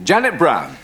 Janet Brown.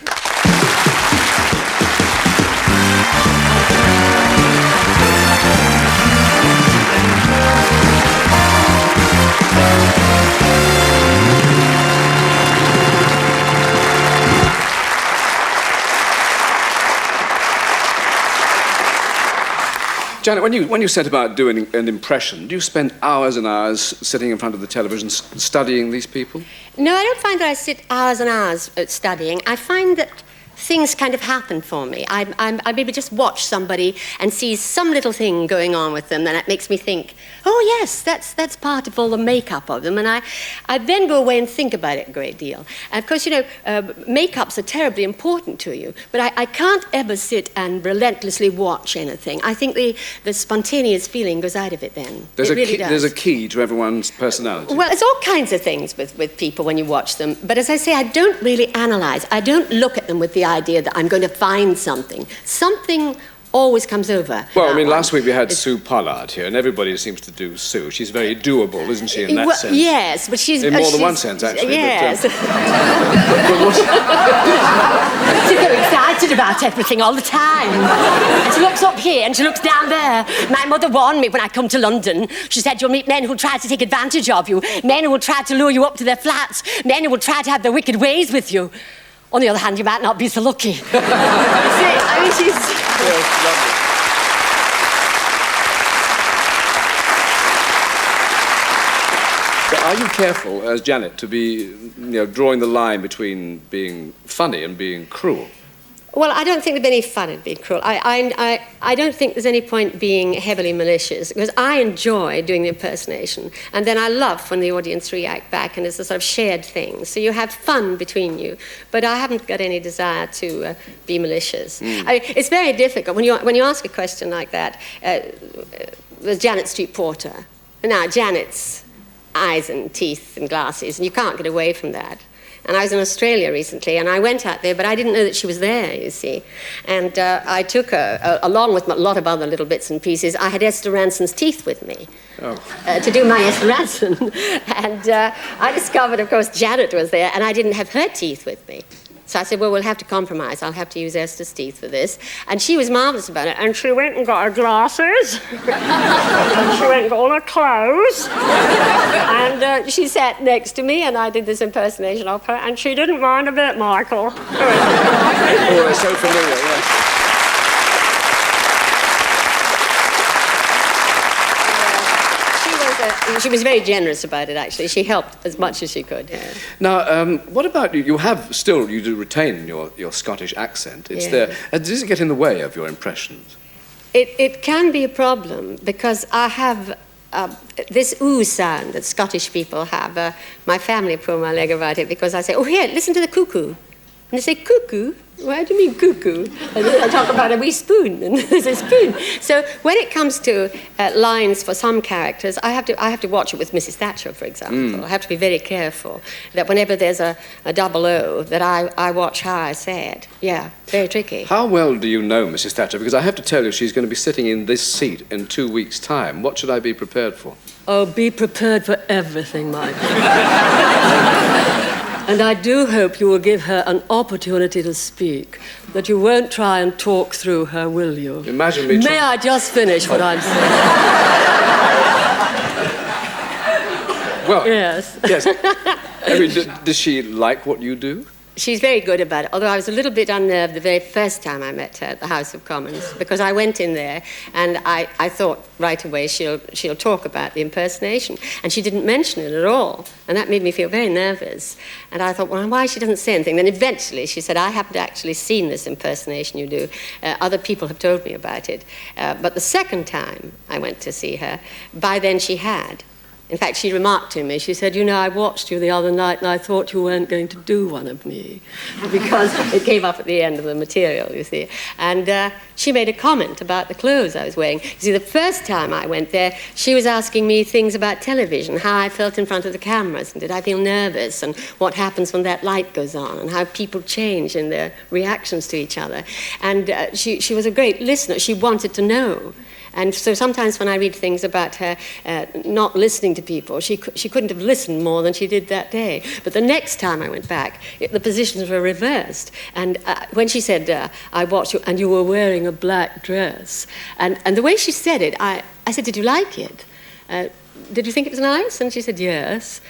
Janet, when you set about doing an impression, do you spend hours and hours sitting in front of the television studying these people? No, I don't find that I sit hours and hours studying. I find that things kind of happen for me. I maybe just watch somebody and see some little thing going on with them, and that makes me think, oh yes, that's part of all the makeup of them, and I then go away and think about it a great deal. And of course, you know, makeups are terribly important to you, but I can't ever sit and relentlessly watch anything. I think the spontaneous feeling goes out of it then. It really does. There's a key to everyone's personality. Well, it's all kinds of things with people when you watch them, but as I say, I don't really analyse. I don't look at them with the idea that I'm going to find something. Something always comes over. Well, I mean, last week we had Sue Pollard here, and everybody seems to do Sue. She's very doable, isn't she, in that sense? Yes, but she's... In more than one sense, actually. Yes. But, she's very excited about everything all the time. And she looks up here and she looks down there. My mother warned me when I come to London. She said, you'll meet men who'll try to take advantage of you, men who will try to lure you up to their flats, men who will try to have their wicked ways with you. On the other hand, you might not be so lucky. See, I mean, she's... Yes, lovely. But are you careful, as Janet, to be, drawing the line between being funny and being cruel? Well, I don't think there's any fun in being cruel. I don't think there's any point being heavily malicious, because I enjoy doing the impersonation, and then I love when the audience react back, and it's a sort of shared thing. So you have fun between you, but I haven't got any desire to be malicious. It's very difficult when you ask a question like that. There's Janet Street Porter. Now, Janet's eyes and teeth and glasses, and you can't get away from that. And I was in Australia recently, and I went out there, but I didn't know that she was there, you see. And I took her, along with a lot of other little bits and pieces. I had Esther Ranson's teeth with me to do my Esther Ranson. And I discovered, of course, Janet was there, and I didn't have her teeth with me. So I said, well, we'll have to compromise. I'll have to use Esther's teeth for this. And she was marvellous about it. And she went and got her glasses. And she went and got all her clothes. And she sat next to me, and I did this impersonation of her. And she didn't mind a bit, Michael. Oh, it's so familiar, yes. She was very generous about it, actually. She helped as much as she could. Yeah. Now, what about you? You do retain your Scottish accent. It's there. Does it get in the way of your impressions? It can be a problem, because I have this ooh sound that Scottish people have. My family pull my leg about it, because I say, oh, here, listen to the cuckoo. And they say, cuckoo? Why do you mean cuckoo? And then I talk about a wee spoon, and there's a spoon. So when it comes to lines for some characters, I have to watch it with Mrs. Thatcher, for example. I have to be very careful that whenever there's a double O, that I watch how I say it. Yeah, very tricky. How well do you know Mrs. Thatcher? Because I have to tell you, she's going to be sitting in this seat in 2 weeks' time. What should I be prepared for? Oh, be prepared for everything, Mike. And I do hope you will give her an opportunity to speak, that you won't try and talk through her, will you? Imagine me... May I just finish what I'm saying? Well... Yes. Yes. I mean, does she like what you do? She's very good about it, although I was a little bit unnerved the very first time I met her at the House of Commons, because I went in there and I thought right away she'll talk about the impersonation, and she didn't mention it at all, and that made me feel very nervous. And I thought, well, why she doesn't say anything? Then eventually she said, I haven't actually seen this impersonation you do. Other people have told me about it. But the second time I went to see her, by then she had. In fact, she remarked to me, she said, I watched you the other night and I thought you weren't going to do one of me, because it came up at the end of the material, you see. And she made a comment about the clothes I was wearing. You see, the first time I went there, she was asking me things about television, how I felt in front of the cameras, and did I feel nervous, and what happens when that light goes on, and how people change in their reactions to each other. And she was a great listener. She wanted to know. And so sometimes when I read things about her not listening to people, she couldn't have listened more than she did that day. But the next time I went back, the positions were reversed. And when she said, I watched you, and you were wearing a black dress. And the way she said it, I said, did you like it? Did you think it was nice? And she said, yes.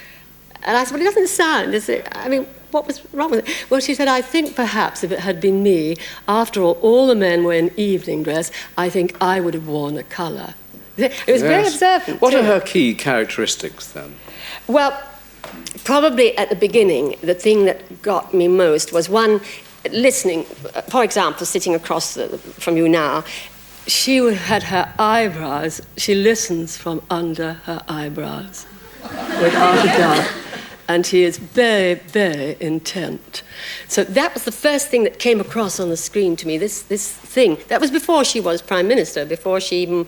And I said, well, it doesn't sound, is it? I mean, what was wrong with it? Well, she said, I think perhaps if it had been me, after all the men were in evening dress, I think I would have worn a colour. It was very observant. What are her key characteristics, then? Well, probably at the beginning, the thing that got me most was one, listening. For example, sitting across from you now, she had her eyebrows, she listens from under her eyebrows, without a doubt. And she is very, very intent. So that was the first thing that came across on the screen to me, this thing. That was before she was Prime Minister, before she even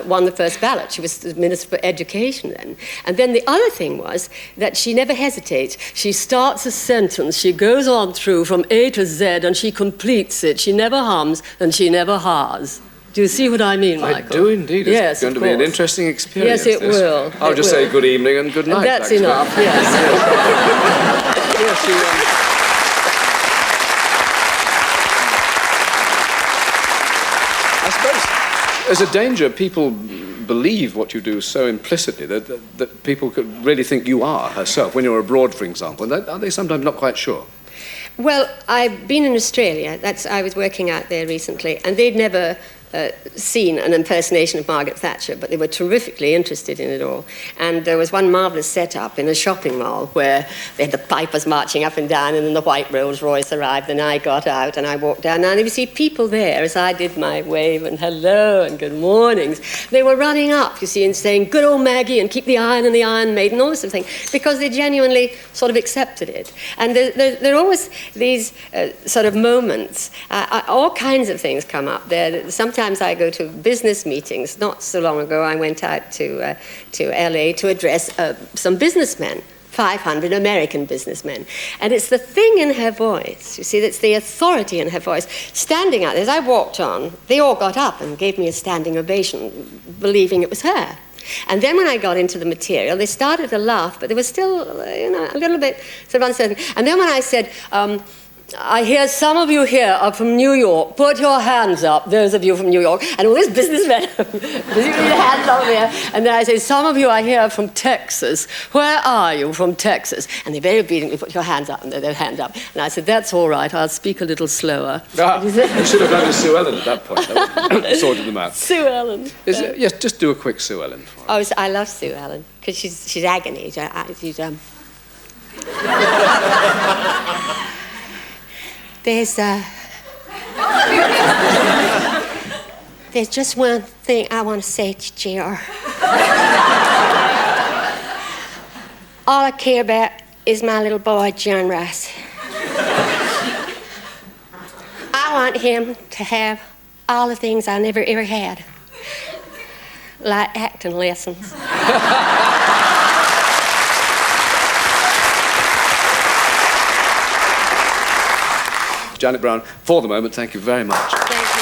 won the first ballot. She was the Minister for Education then. And then the other thing was that she never hesitates. She starts a sentence, she goes on through from A to Z, and she completes it. She never hums, and she never has. Do you see what I mean, Michael? I do indeed. It's going to be an interesting experience. Yes, it will. I'll just say good evening and good night. And that's enough, yes. I suppose there's a danger people believe what you do so implicitly that people could really think you are herself when you're abroad, for example. Are they sometimes not quite sure? Well, I've been in Australia. I was working out there recently, and they'd never seen an impersonation of Margaret Thatcher, but they were terrifically interested in it all. And there was one marvellous setup in a shopping mall where they had the pipers marching up and down, and then the white Rolls Royce arrived, and I got out and I walked down. Now, you see people there, as I did my wave and hello and good mornings, they were running up, you see, and saying, good old Maggie, and keep the iron and the Iron Maiden, all this sort of thing, because they genuinely sort of accepted it. And there are always these sort of moments. All kinds of things come up there. Sometimes I go to business meetings. Not so long ago, I went out to LA to address some businessmen, 500 American businessmen. And it's the thing in her voice, you see, it's the authority in her voice. Standing out there, as I walked on, they all got up and gave me a standing ovation, believing it was her. And then when I got into the material, they started to laugh, but they were still, a little bit sort of uncertain. And then when I said, I hear some of you here are from New York. Put your hands up, those of you from New York. And all these businessmen put their hands up there. And then I say, some of you are here from Texas. Where are you from Texas? And they very obediently put your hands up, and their hand up. And I said, that's all right, I'll speak a little slower. You should have done the Sue Ellen at that point. That sorted them out. Sue Ellen. Yes, just do a quick Sue Ellen for us. Oh, I love Sue Ellen, because she's agony. There's just one thing I want to say to J.R. All I care about is my little boy, John Rice. I want him to have all the things I never ever had, like acting lessons. Janet Brown, for the moment, thank you very much. Thank you.